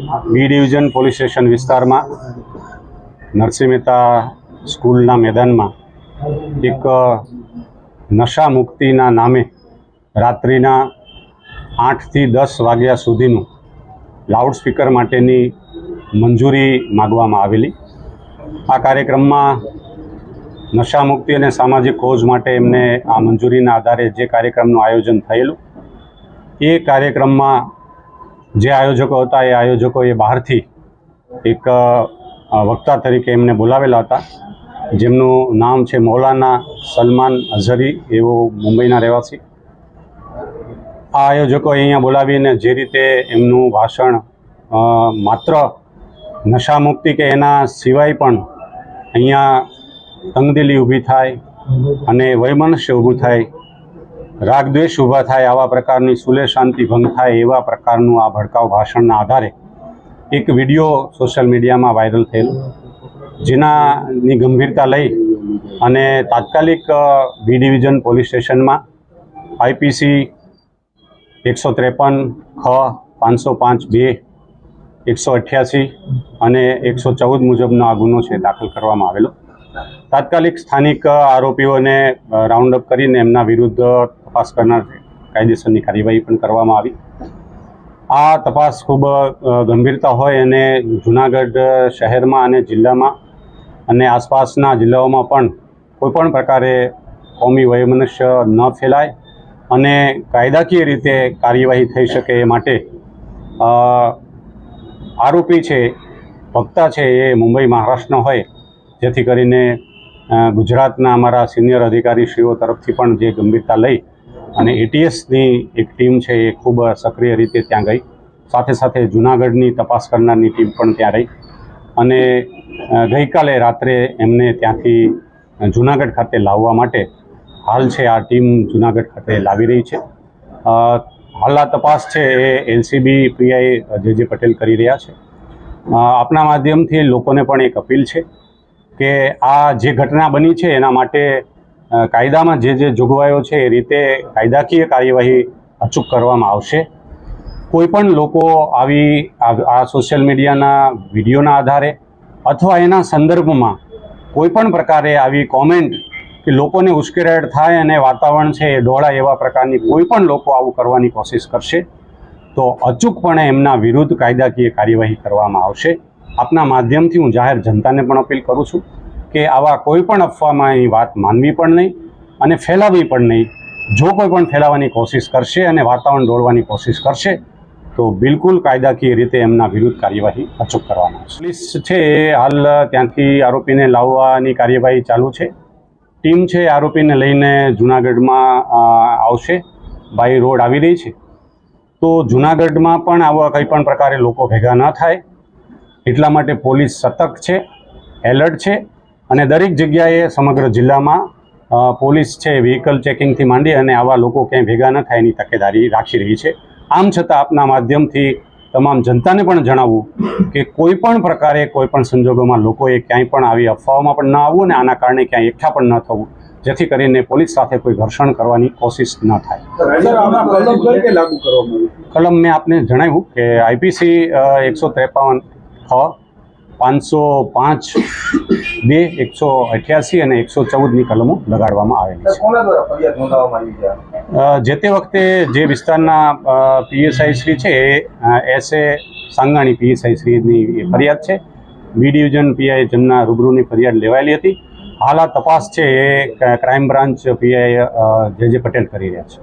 B division police station विस्तार में नरसिंह मेहता स्कूलना मैदान में एक नशा मुक्तिना नामे रात्रिना 8 થી 10 वाग्या सुधीनु लाउडस्पीकर माटेनी मंजूरी मागवामां आवेली। आ कार्यक्रम में नशा मुक्ति और सामाजिक कोज माटे एमने आ मंजूरीना आधारे जे कार्यक्रमનું आयोजन थयेलुं ए कार्यक्रम में जे आयोजको हता ए आयोजकोए बहारथी एक वक्ता तरीके एमने बोलावेला हता, जेमनुं नाम छे मौलाना सलमान अजहरी, एवो मुंबईना रहेवासी। आ आयोजको अहींया बोलावीने जे रीते एमनुं भाषण मात्र नशा मुक्ति के एना सिवाय पण अहींया तंगदिली ऊभी थाय अने वैमनस्य ऊभुं थाय, रागद्वेष ऊभा थाय, आवा प्रकारनी सुले शांति भंग थाय एवा प्रकारनुं आ भड़काऊ भाषणना आधारे एक विडियो सोशल मीडिया में वायरल थयेलो, जेनानी गंभीरता लई अने तात्कालिक बी डिविजन पोलीस स्टेशन में IPC 153 ख 505(2) 188 અને 114 मुजबनो आ गुनो छे दाखल करवामां आवेलो। तात्कालिक स्थानिक आरोपीओने राउंडअप करीने एमना विरुद्ध तपास करनार कायदेसरनी कार्यवाही पण करवामां आवी। आ तपास खूब गंभीरता होय अने जूनागढ़ शहर में अने जिल्ला में अने आसपासना जिल्लाओं पण कोईपण प्रकारे कौमी वैमनस्य न फैलाय अने कायदाकीय रीते कार्यवाही थई शके ए माटे आरोपी छे वक्ता छे ए मुंबई महाराष्ट्रनो होय, जेथी करीने गुजरातना अमारा सीनियर अधिकारीश्रीओ तरफथी पण जे गंभीरता लई અને ATSની એક ટીમ છે એ ખૂબ સક્રિય રીતે ત્યાં ગઈ, સાથે સાથે જૂનાગઢની તપાસ કરનારની ટીમ પણ ત્યાં રહી અને ગઈકાલે રાત્રે એમને ત્યાંથી જૂનાગઢ ખાતે લાવવા માટે હાલ છે આ ટીમ જૂનાગઢ ખાતે લાવી રહી છે। હાલ આ તપાસ છે એ LCB PI જે પટેલ કરી રહ્યા છે। આપના માધ્યમથી લોકોને પણ એક અપીલ છે કે આ જે ઘટના બની છે એના માટે कायदा में जे जोगवाईओ छे ए रीते कायदाकीय कार्यवाही अचूक करवामां आवशे। कोईपण लोको आवी आ सोशल मीडियाना विडियोना आधारे अथवा एना संदर्भमां कोईपण प्रकारे आवी कॉमेंट कि लोकोने उश्केराट थाय अने वातावरण छे ए डोळाय एवा प्रकारनी कोईपण लोको आवुं करवानी कोशिश करशे तो अचूकपणे एमना विरुद्ध कायदाकीय कार्यवाही करवामां आवशे। आपना माध्यमथी हूँ जाहेर जनताने पण अपील करूँ छूं कि आवा कोईपण अफवामां ए वात मानवी पण नहीं अने फैलावी पण नहीं। जो कोईपण फैलावानी कोशिश करशे अने वातावरण डोळवानी कोशिश करशे तो बिल्कुल कायदाकीय रीते एमना विरुद्ध कार्यवाही अचूक करवामां आवशे। पुलिस छे हाल त्यांथी आरोपीने लाववानी कार्यवाही चालू छे। टीम छे आरोपीने लईने जूनागढ़मां आवशे, बाय रोड आवी रही छे। तो जूनागढ़मां पण आवा कोईपण प्रकारे लोको भेगा न थाय એટલા માટે પોલીસ સતર્ક છે, એલર્ટ છે અને દરેક જગ્યાએ સમગ્ર જિલ્લામાં પોલીસ છે વ્હીકલ ચેકિંગથી માંડી અને આવા લોકો ક્યાંય ભેગા ન થાય એની તકેદારી રાખી રહી છે। આમ છતાં આપના માધ્યમથી તમામ જનતાને પણ જણાવવું કે કોઈપણ પ્રકારે કોઈપણ સંજોગોમાં લોકોએ ક્યાંય પણ આવી અફવાઓમાં પણ ન આવવું અને આના કારણે ક્યાંય એકઠા પણ ન થવું, જેથી કરીને પોલીસ સાથે કોઈ ઘર્ષણ કરવાની કોશિશ ન થાય। કલમ મેં આપને જણાવ્યું કે IPC 153 ખ 505(2) 188 અને 114ની કલમો લગાડવામાં આવેલી છે। જે તે વખતે જે વિસ્તારના PSI શ્રી છે એ SA સાંગાણી PSI શ્રીની ફરિયાદ છે। બી ડિવિઝન PI જેમના રૂબરૂની ફરિયાદ લેવાયેલી હતી। હાલ આ તપાસ છે એ ક્રાઇમ બ્રાન્ચ PI જે પટેલ કરી રહ્યા છે।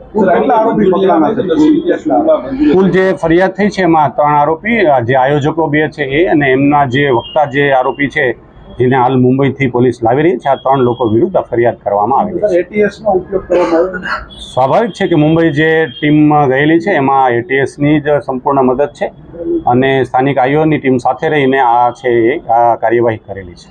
કુલ જે ફરિયાદ થઈ છે એમાં 3 આરોપી, જે આયોજકો 2 છે એ અને એમના જે વક્તા જે આરોપી છે જેને હાલ મુંબઈથી પોલીસ લાવી રહી છે, આ 3 લોકો વિરુદ્ધ ફરિયાદ કરવામાં આવી છે। સ્વાભાવિક છે કે મુંબઈ જે ટીમ ગયેલી છે એમાં ATSની જ સંપૂર્ણ મદદ છે અને સ્થાનિક IOની ટીમ સાથે રહીને આ છે એ કાર્યવાહી કરેલી છે।